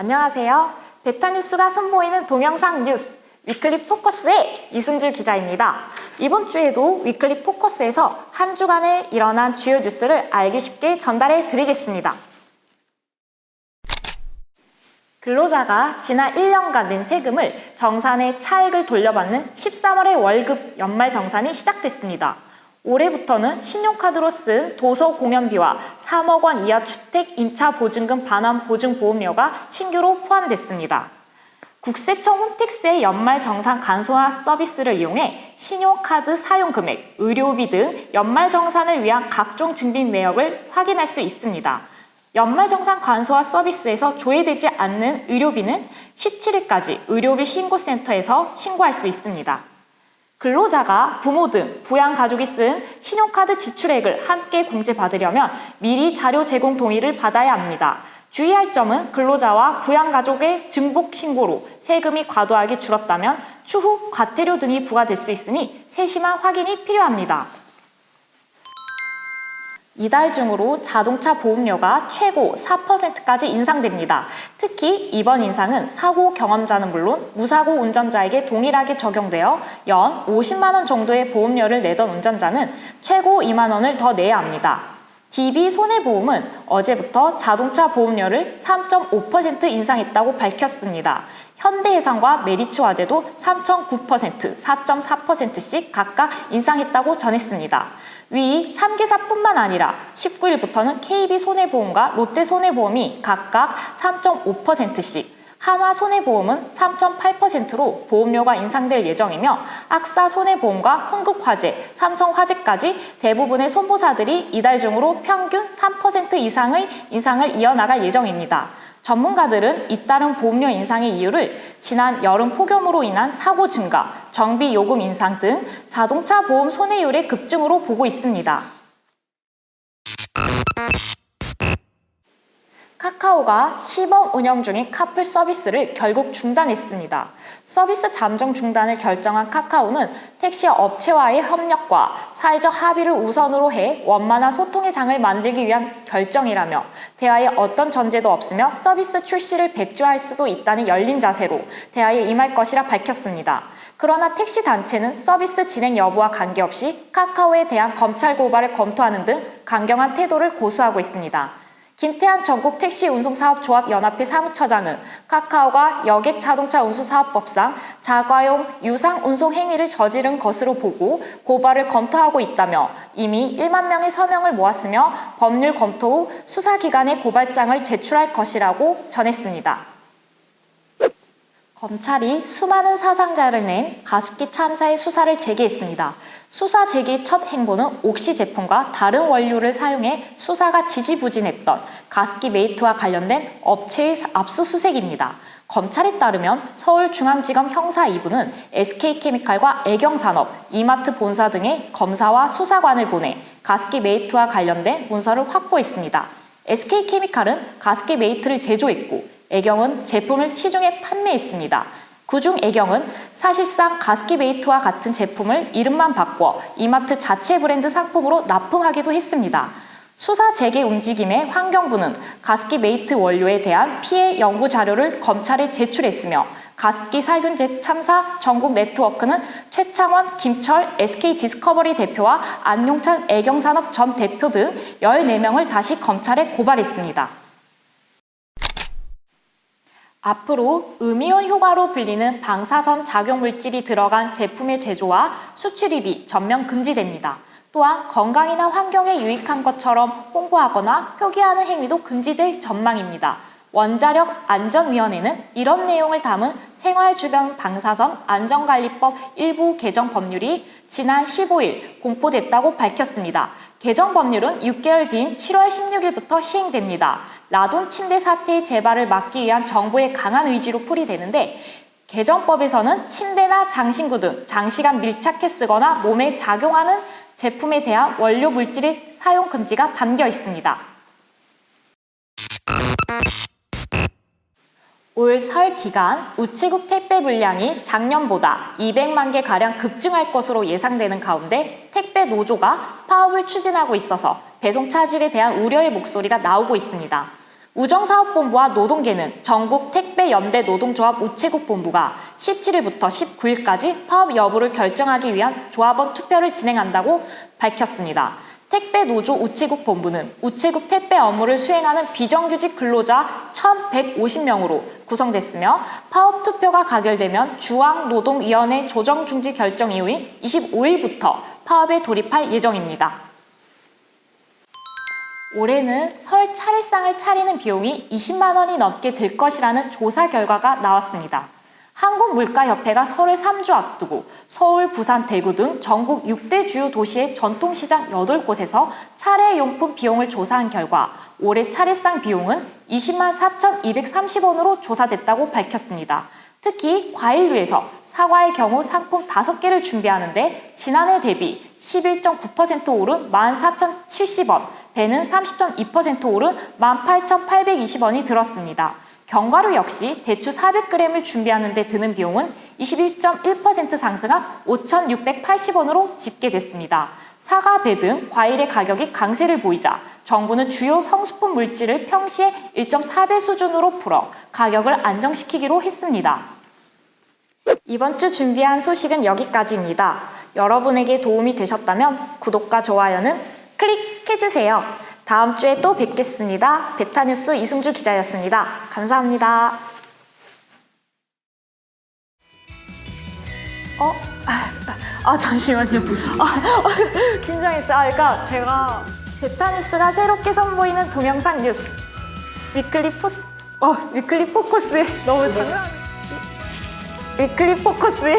안녕하세요. 베타뉴스가 선보이는 동영상 뉴스 위클리 포커스의 이승줄 기자입니다. 이번 주에도 위클리 포커스에서 한 주간에 일어난 주요 뉴스를 알기 쉽게 전달해 드리겠습니다. 근로자가 지난 1년간 낸 세금을 정산해 차익을 돌려받는 13월의 월급 연말정산이 시작됐습니다. 올해부터는 신용카드로 쓴 도서 공연비와 3억 원 이하 주택 임차 보증금 반환 보증보험료가 신규로 포함됐습니다. 국세청 홈택스의 연말정산 간소화 서비스를 이용해 신용카드 사용금액, 의료비 등 연말정산을 위한 각종 증빙 내역을 확인할 수 있습니다. 연말정산 간소화 서비스에서 조회되지 않는 의료비는 17일까지 의료비 신고센터에서 신고할 수 있습니다. 근로자가 부모 등 부양가족이 쓴 신용카드 지출액을 함께 공제받으려면 미리 자료 제공 동의를 받아야 합니다. 주의할 점은 근로자와 부양가족의 증복 신고로 세금이 과도하게 줄었다면 추후 과태료 등이 부과될 수 있으니 세심한 확인이 필요합니다. 이달 중으로 자동차 보험료가 최고 4%까지 인상됩니다. 특히 이번 인상은 사고 경험자는 물론 무사고 운전자에게 동일하게 적용되어 연 50만 원 정도의 보험료를 내던 운전자는 최고 2만 원을 더 내야 합니다. DB손해보험은 어제부터 자동차 보험료를 3.5% 인상했다고 밝혔습니다. 현대해상과 메리츠화재도 3.9%, 4.4%씩 각각 인상했다고 전했습니다. 위 3개사뿐만 아니라 19일부터는 KB손해보험과 롯데손해보험이 각각 3.5%씩, 한화손해보험은 3.8%로 보험료가 인상될 예정이며 악사손해보험과 흥국화재, 삼성화재까지 대부분의 손보사들이 이달 중으로 평균 3% 이상의 인상을 이어나갈 예정입니다. 전문가들은 잇따른 보험료 인상의 이유를 지난 여름 폭염으로 인한 사고 증가, 정비 요금 인상 등 자동차 보험 손해율의 급증으로 보고 있습니다. 카카오가 시범 운영 중인 카풀 서비스를 결국 중단했습니다. 서비스 잠정 중단을 결정한 카카오는 택시 업체와의 협력과 사회적 합의를 우선으로 해 원만한 소통의 장을 만들기 위한 결정이라며 대화에 어떤 전제도 없으며 서비스 출시를 백지화할 수도 있다는 열린 자세로 대화에 임할 것이라 밝혔습니다. 그러나 택시 단체는 서비스 진행 여부와 관계없이 카카오에 대한 검찰 고발을 검토하는 등 강경한 태도를 고수하고 있습니다. 김태한 전국택시운송사업조합연합회 사무처장은 카카오가 여객자동차운수사업법상 자가용 유상운송 행위를 저지른 것으로 보고 고발을 검토하고 있다며 이미 1만 명의 서명을 모았으며 법률 검토 후 수사기관에 고발장을 제출할 것이라고 전했습니다. 검찰이 수많은 사상자를 낸 가습기 참사의 수사를 재개했습니다. 수사 재개의 첫 행보는 옥시 제품과 다른 원료를 사용해 수사가 지지부진했던 가습기 메이트와 관련된 업체의 압수수색입니다. 검찰에 따르면 서울중앙지검 형사 2부는 SK케미칼과 애경산업, 이마트 본사 등의 검사와 수사관을 보내 가습기 메이트와 관련된 문서를 확보했습니다. SK케미칼은 가습기 메이트를 제조했고 애경은 제품을 시중에 판매했습니다. 그중 애경은 사실상 가습기 메이트와 같은 제품을 이름만 바꿔 이마트 자체 브랜드 상품으로 납품하기도 했습니다. 수사 재개 움직임에 환경부는 가습기 메이트 원료에 대한 피해 연구 자료를 검찰에 제출했으며 가습기 살균제 참사 전국 네트워크는 최창원, 김철, SK디스커버리 대표와 안용찬 애경산업 전 대표 등 14명을 다시 검찰에 고발했습니다. 앞으로 음이온 효과로 불리는 방사선 작용물질이 들어간 제품의 제조와 수출입이 전면 금지됩니다. 또한 건강이나 환경에 유익한 것처럼 홍보하거나 표기하는 행위도 금지될 전망입니다. 원자력 안전위원회는 이런 내용을 담은 생활주변 방사선 안전관리법 일부 개정 법률이 지난 15일 공포됐다고 밝혔습니다. 개정 법률은 6개월 뒤인 7월 16일부터 시행됩니다. 라돈 침대 사태의 재발을 막기 위한 정부의 강한 의지로 풀이되는데 개정법에서는 침대나 장신구 등 장시간 밀착해 쓰거나 몸에 작용하는 제품에 대한 원료 물질의 사용 금지가 담겨 있습니다. 올 설 기간 우체국 택배 물량이 작년보다 200만 개가량 급증할 것으로 예상되는 가운데 택배 노조가 파업을 추진하고 있어서 배송 차질에 대한 우려의 목소리가 나오고 있습니다. 우정사업본부와 노동계는 전국 택배연대 노동조합 우체국 본부가 17일부터 19일까지 파업 여부를 결정하기 위한 조합원 투표를 진행한다고 밝혔습니다. 택배노조 우체국 본부는 우체국 택배 업무를 수행하는 비정규직 근로자 1,150명으로 구성됐으며 파업 투표가 가결되면 중앙노동위원회 조정중지 결정 이후인 25일부터 파업에 돌입할 예정입니다. 올해는 설 차례상을 차리는 비용이 20만 원이 넘게 들 것이라는 조사 결과가 나왔습니다. 한국물가협회가 설을 3주 앞두고 서울, 부산, 대구 등 전국 6대 주요 도시의 전통시장 8곳에서 차례용품 비용을 조사한 결과 올해 차례상 비용은 20만 4,230원으로 조사됐다고 밝혔습니다. 특히 과일류에서 사과의 경우 상품 5개를 준비하는데 지난해 대비 11.9% 오른 14,070원, 배는 30.2% 오른 18,820원이 들었습니다. 견과류 역시 대추 400g을 준비하는 데 드는 비용은 21.1% 상승한 5,680원으로 집계됐습니다. 사과, 배 등 과일의 가격이 강세를 보이자 정부는 주요 성수품 물질을 평시에 1.4배 수준으로 풀어 가격을 안정시키기로 했습니다. 이번 주 준비한 소식은 여기까지입니다. 여러분에게 도움이 되셨다면 구독과 좋아요는 클릭해주세요. 다음 주에 또 뵙겠습니다. 베타뉴스 이승주 기자였습니다. 감사합니다. 잠시만요. 긴장했어요. 그러니까 제가 베타뉴스가 새롭게 선보이는 동영상 뉴스 위클리 포커스에 너무 장난. 위클리 포커스에